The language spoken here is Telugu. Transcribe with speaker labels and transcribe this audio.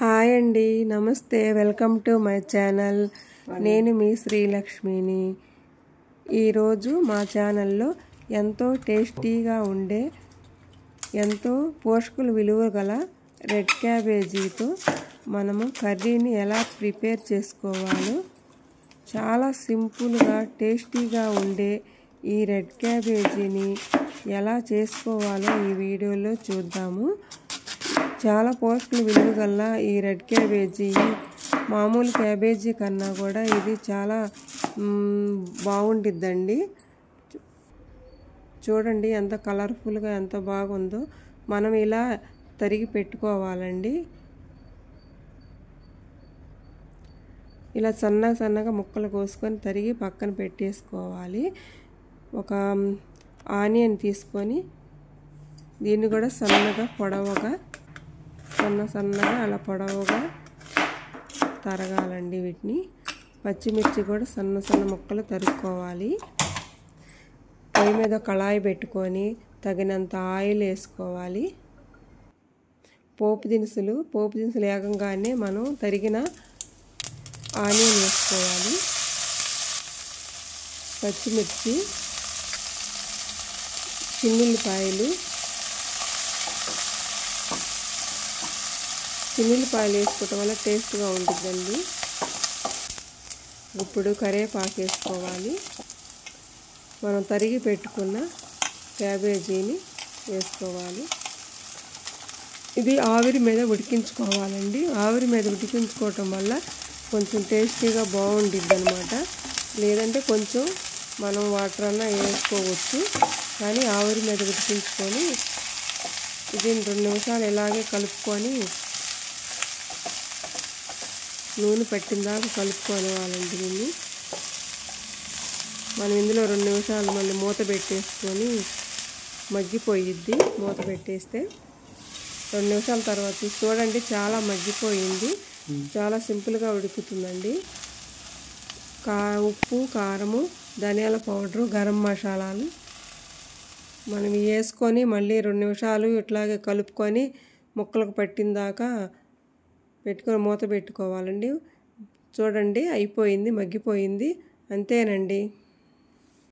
Speaker 1: హాయ్ అండి, నమస్తే. Welcome to my channel. నేను మీ శ్రీలక్ష్మిని. ఈరోజు మా ఛానల్లో ఎంతో టేస్టీగా ఉండే, ఎంతో పోషక విలువ గల రెడ్ క్యాబేజీతో మనము కర్రీని ఎలా ప్రిపేర్ చేసుకోవాలో, చాలా సింపుల్గా టేస్టీగా ఉండే ఈ రెడ్ క్యాబేజీని ఎలా చేసుకోవాలో ఈ వీడియోలో చూద్దాము. చాలా పోషక విలువ గల ఈ రెడ్ క్యాబేజీ మామూలు క్యాబేజీ కన్నా కూడా ఇది చాలా బాగుండిద్దండి. చూడండి ఎంత కలర్ఫుల్గా ఎంత బాగుందో. మనం ఇలా తరిగి పెట్టుకోవాలండి. ఇలా సన్నగా ముక్కలు కోసుకొని తరిగి పక్కన పెట్టేసుకోవాలి. ఒక ఆనియన్ తీసుకొని దీన్ని కూడా సన్నగా పొడవుగా అలా పొడవుగా తరగాలండి. వీటిని పచ్చిమిర్చి కూడా సన్న ముక్కలు తరుక్కోవాలి. పొయ్యి మీద కళాయి పెట్టుకొని తగినంత ఆయిల్ వేసుకోవాలి. పోపు దినుసులు వేగంగానే మనం తరిగిన ఆనియన్ వేసుకోవాలి. పచ్చిమిర్చి, చిన్నుల్లిపాయలు వేసుకోవటం వల్ల టేస్ట్గా ఉంటుందండి. ఇప్పుడు కరివేపాకు వేసుకోవాలి. మనం తరిగి పెట్టుకున్న క్యాబేజీని వేసుకోవాలి. ఇది ఆవిరి మీద ఉడికించుకోవాలండి. ఆవిరి మీద ఉడికించుకోవటం వల్ల కొంచెం టేస్టీగా బాగుంటుంది అన్నమాట. లేదంటే కొంచెం మనం వాటర్ అన్నా వేసుకోవచ్చు. కానీ ఆవిరి మీద ఉడికించుకొని దీన్ని 2 నిమిషాలు ఇలాగే కలుపుకొని నూనె పట్టిందాకా కలుపుకోవాలండి. దీన్ని మనం ఇందులో 2 నిమిషాలు మళ్ళీ మూత పెట్టేసుకొని మగ్గిపోయిద్ది. మూత పెట్టేస్తే 2 నిమిషాల తర్వాత చూడండి చాలా మగ్గిపోయింది. చాలా సింపుల్గా ఉడుకుతుందండి. ఉప్పు, కారము, ధనియాల పౌడరు, గరం మసాలాలు మనం వేసుకొని మళ్ళీ 2 నిమిషాలు ఇట్లాగే కలుపుకొని ముక్కలకు పట్టిందాకా పెట్టుకొని మూత పెట్టుకోవాలండి. చూడండి అయిపోయింది, మగ్గిపోయింది. అంతేనండి.